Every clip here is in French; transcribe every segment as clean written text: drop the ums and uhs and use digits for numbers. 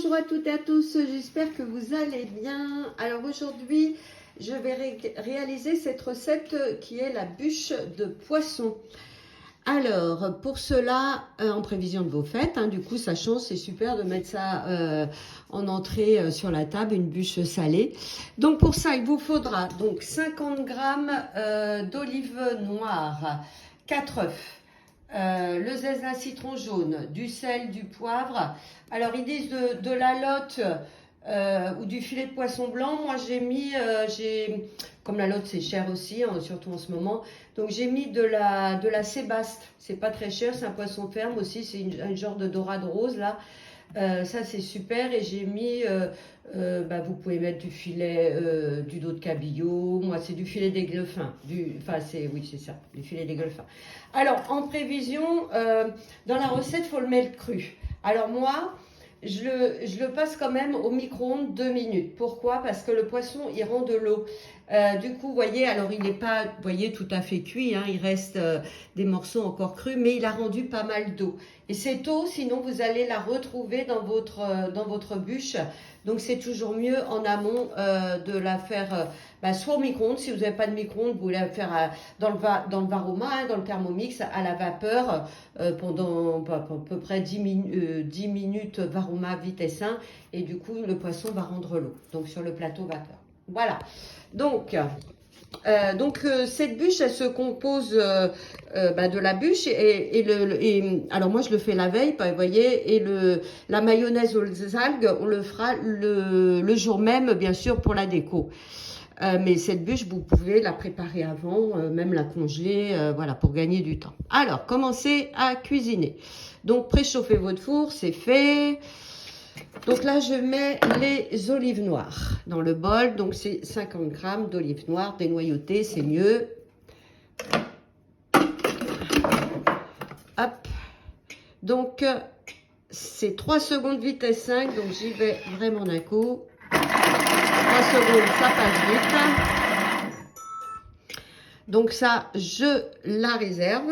bonjour à toutes et à tous, j'espère que vous allez bien. Alors aujourd'hui, je vais réaliser cette recette qui est la bûche de poisson. Alors pour cela, en prévision de vos fêtes, du coup sachant c'est super de mettre ça en entrée sur la table, une bûche salée. Donc pour ça, il vous faudra donc 50 g d'olive noire, 4 œufs. Le zeste d'un citron jaune, du sel, du poivre. Alors ils disent de la lotte ou du filet de poisson blanc. Moi comme la lotte c'est cher aussi, surtout en ce moment, donc j'ai mis de la sébaste. C'est pas très cher, c'est un poisson ferme aussi, c'est un genre de dorade rose là. Ça c'est super. Et j'ai mis vous pouvez mettre du filet du dos de cabillaud. Moi c'est du filet d'aiglefin, oui c'est ça, du filet d'aiglefin. Alors en prévision, dans la recette il faut le mettre cru. Alors moi je le passe quand même au micro-ondes 2 minutes. Pourquoi? Parce que le poisson il rend de l'eau. Du coup, vous voyez, alors il n'est pas, vous voyez, tout à fait cuit, il reste des morceaux encore crus, mais il a rendu pas mal d'eau. Et cette eau, sinon vous allez la retrouver dans votre bûche. Donc c'est toujours mieux en amont de la faire soit au micro-ondes. Si vous n'avez pas de micro-ondes, vous pouvez la faire dans le Varoma, dans le Thermomix, à la vapeur pendant à peu près 10 minutes Varoma vitesse 1. Et du coup, le poisson va rendre l'eau, donc sur le plateau vapeur. Voilà. Donc cette bûche, elle se compose de la bûche alors moi je le fais la veille, vous voyez, et la mayonnaise aux algues, on le fera le jour même, bien sûr, pour la déco. Mais cette bûche, vous pouvez la préparer avant, même la congeler, voilà, pour gagner du temps. Alors, commencez à cuisiner. Donc, préchauffez votre four, c'est fait. Donc là, je mets les olives noires dans le bol. Donc, c'est 50 g d'olives noires dénoyautées, c'est mieux. Hop. Donc, c'est 3 secondes vitesse 5. Donc, j'y vais vraiment d'un coup. 3 secondes, ça passe vite. Donc, ça, je la réserve.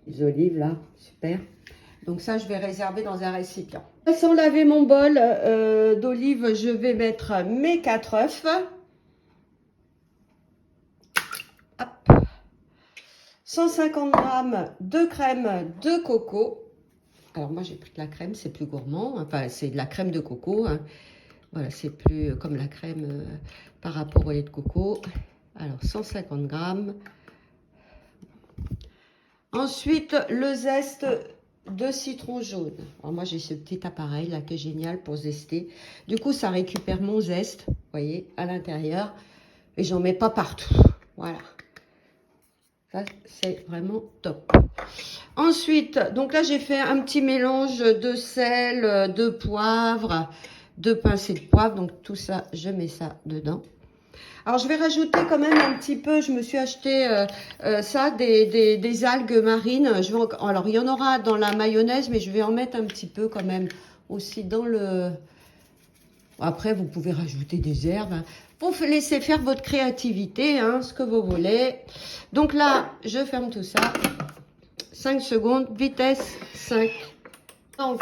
Les olives, là, super. Donc ça, je vais réserver dans un récipient. Sans laver mon bol d'olive, je vais mettre mes 4 œufs. Hop. 150 g de crème de coco. Alors moi, j'ai pris de la crème, c'est plus gourmand. Enfin, c'est de la crème de coco. Voilà, c'est plus comme la crème par rapport au lait de coco. Alors, 150 g. Ensuite, le zeste de citron jaune. Alors moi j'ai ce petit appareil là qui est génial pour zester. Du coup ça récupère mon zeste, vous voyez, à l'intérieur. Et j'en mets pas partout. Voilà. Ça c'est vraiment top. Ensuite, donc là j'ai fait un petit mélange de sel, de poivre, de pincées de poivre. Donc tout ça, je mets ça dedans. Alors, je vais rajouter quand même un petit peu, je me suis acheté des algues marines. Alors, il y en aura dans la mayonnaise, mais je vais en mettre un petit peu quand même aussi dans le... Après, vous pouvez rajouter des herbes. Vous laissez faire votre créativité, ce que vous voulez. Donc là, je ferme tout ça. 5 secondes, vitesse 5. Donc,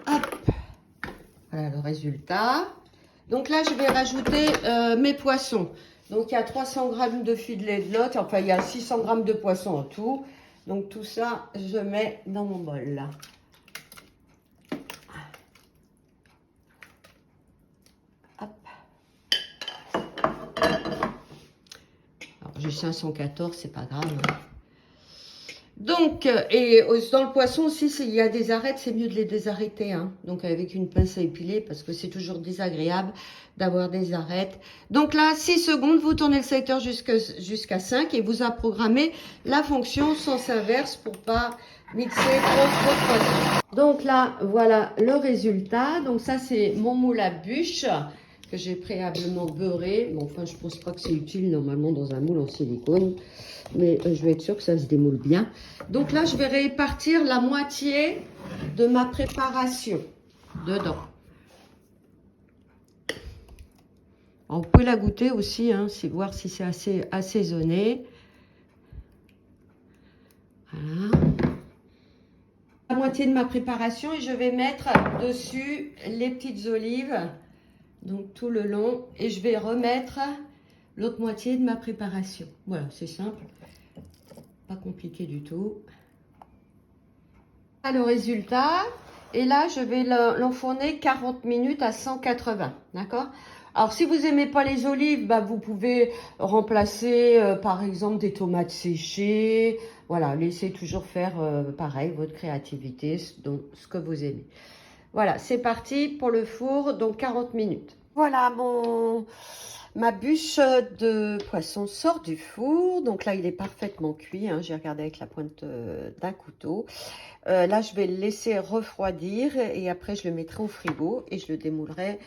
hop. Voilà le résultat. Donc là, je vais rajouter mes poissons. Donc, il y a 300 g de filet de lotte. Enfin, il y a 600 g de poisson en tout. Donc, tout ça, je mets dans mon bol, là. Hop. Alors, j'ai 514, c'est pas grave. Donc, et dans le poisson aussi, s'il y a des arêtes, c'est mieux de les désarrêter. Donc, avec une pince à épiler, parce que c'est toujours désagréable d'avoir des arêtes. Donc là, 6 secondes, vous tournez le sélecteur jusqu'à 5 et vous a programmé la fonction sens inverse pour pas mixer trop de poisson. Donc là, voilà le résultat. Donc ça, c'est mon moule à bûche que j'ai préalablement beurré. Bon, enfin, je pense pas que c'est utile normalement dans un moule en silicone. Mais je vais être sûre que ça se démoule bien. Donc là, je vais répartir la moitié de ma préparation dedans. Alors, vous pouvez la goûter aussi, voir si c'est assez assaisonné. Voilà. la moitié de ma préparation et je vais mettre dessus les petites olives, donc tout le long, et je vais remettre l'autre moitié de ma préparation. Voilà, c'est simple, pas compliqué du tout. Le résultat, et là je vais l'enfourner 40 minutes à 180, d'accord? Alors si vous n'aimez pas les olives, bah, vous pouvez remplacer par exemple des tomates séchées. Voilà, laissez toujours faire pareil, votre créativité, donc ce que vous aimez. Voilà, c'est parti pour le four, donc 40 minutes. Voilà, ma bûche de poisson sort du four. Donc là, il est parfaitement cuit, hein. J'ai regardé avec la pointe d'un couteau. Là, je vais le laisser refroidir et après, je le mettrai au frigo et je le démoulerai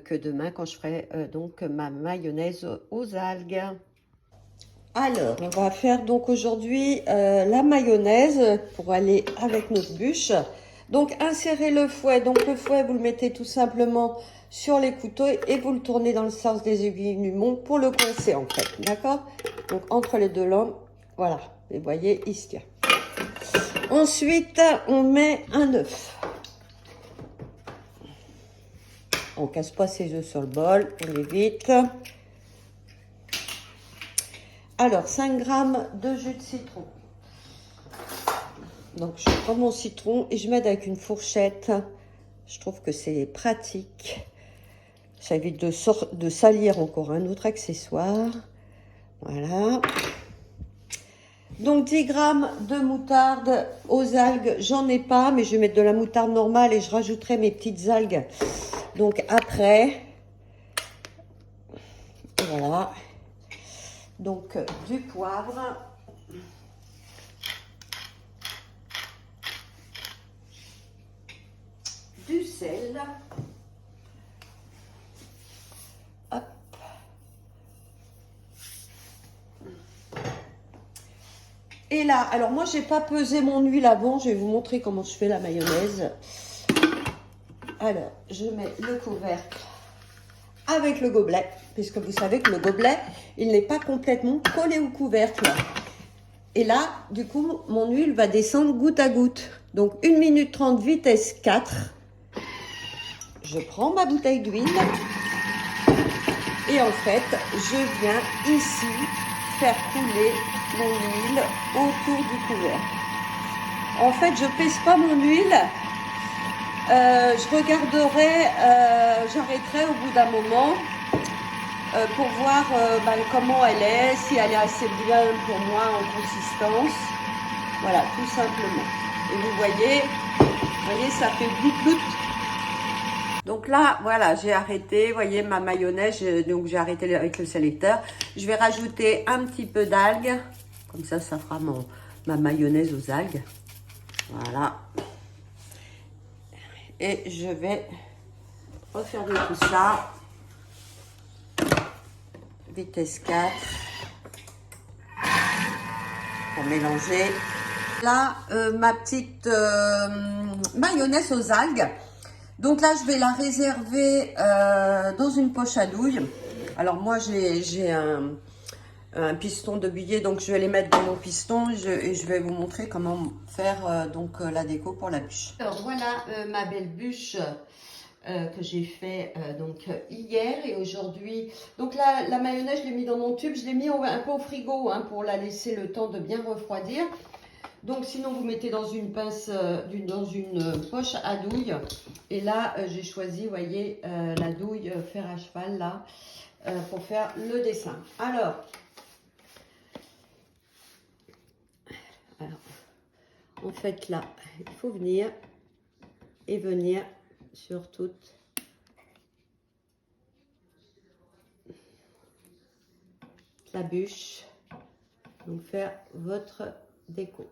que demain quand je ferai donc ma mayonnaise aux algues. Alors, on va faire donc aujourd'hui la mayonnaise pour aller avec notre bûche. Donc, insérez le fouet. Donc, le fouet, vous le mettez tout simplement sur les couteaux et vous le tournez dans le sens des aiguilles du montre pour le coincer en fait. D'accord? Donc, entre les deux lames, voilà. Et vous voyez, il se tient. Ensuite, on met un œuf. On casse pas ses œufs sur le bol, on évite. Alors, 5 g de jus de citron. Donc, je prends mon citron et je m'aide avec une fourchette. Je trouve que c'est pratique. Ça évite de salir encore un autre accessoire. Voilà. Donc, 10 g de moutarde aux algues. J'en ai pas, mais je vais mettre de la moutarde normale et je rajouterai mes petites algues. Donc, après. Voilà. Donc, du poivre. Du sel. Hop. Et là, alors moi, j'ai pas pesé mon huile avant. Je vais vous montrer comment je fais la mayonnaise. Alors, je mets le couvercle avec le gobelet, puisque vous savez que le gobelet, il n'est pas complètement collé au couvercle. Et là, du coup, mon huile va descendre goutte à goutte. Donc, 1 minute 30, vitesse 4. Je prends ma bouteille d'huile. Et en fait, je viens ici faire couler mon huile autour du couvercle. En fait, je pèse pas mon huile. Je regarderai, j'arrêterai au bout d'un moment pour voir comment elle est, si elle est assez bien pour moi en consistance. Voilà, tout simplement. Et vous voyez, ça fait blout-blout. Donc là, voilà, j'ai arrêté, vous voyez, ma mayonnaise, donc j'ai arrêté avec le sélecteur. Je vais rajouter un petit peu d'algues, comme ça fera ma mayonnaise aux algues. Voilà. Et je vais refermer tout ça. Vitesse 4. Pour mélanger. Là, ma petite mayonnaise aux algues. Donc là, je vais la réserver dans une poche à douille. Alors moi, j'ai un piston de billet, donc je vais les mettre dans mon piston et je vais vous montrer comment faire la déco pour la bûche. Alors voilà ma belle bûche que j'ai fait hier et aujourd'hui. Donc là, la mayonnaise, je l'ai mis dans mon tube, je l'ai mis un peu au frigo hein, pour la laisser le temps de bien refroidir. Donc sinon vous mettez dans une pince, dans une poche à douille. Et là j'ai choisi, vous voyez, la douille fer à cheval là, pour faire le dessin. Alors, en fait là, il faut venir sur toute la bûche. Donc faire votre déco.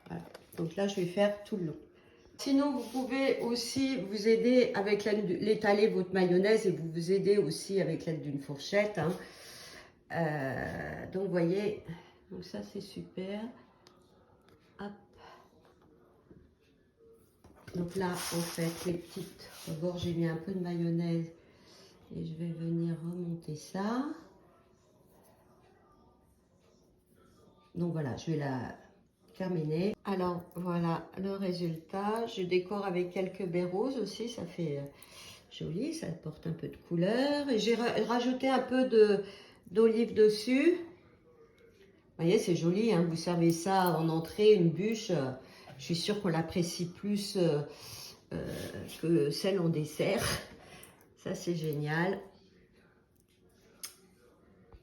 Voilà. Donc là, je vais faire tout le long. Sinon, vous pouvez aussi vous aider avec l'étaler votre mayonnaise et vous aider aussi avec l'aide d'une fourchette. Hein. Donc, vous voyez, donc ça c'est super. Hop. Donc là, en fait, les petites rebords, j'ai mis un peu de mayonnaise Et je vais venir remonter ça. Donc voilà, je vais la terminer. Alors voilà le résultat. Je décore avec quelques baies roses aussi, ça fait joli, ça apporte un peu de couleur. Et j'ai rajouté un peu d'olive dessus. Vous voyez, c'est joli, hein, vous servez ça en entrée, une bûche. Je suis sûre qu'on l'apprécie plus que celle en dessert. Ça, c'est génial.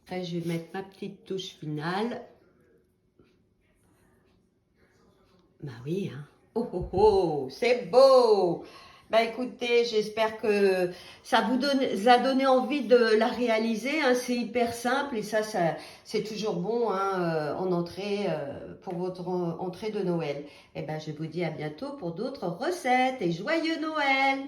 Après, je vais mettre ma petite touche finale. Bah oui, hein. Oh oh oh, c'est beau! Bah écoutez, j'espère que ça vous a donné envie de la réaliser, hein. C'est hyper simple et ça c'est toujours bon, hein, en entrée pour votre entrée de Noël. Et ben je vous dis à bientôt pour d'autres recettes et joyeux Noël!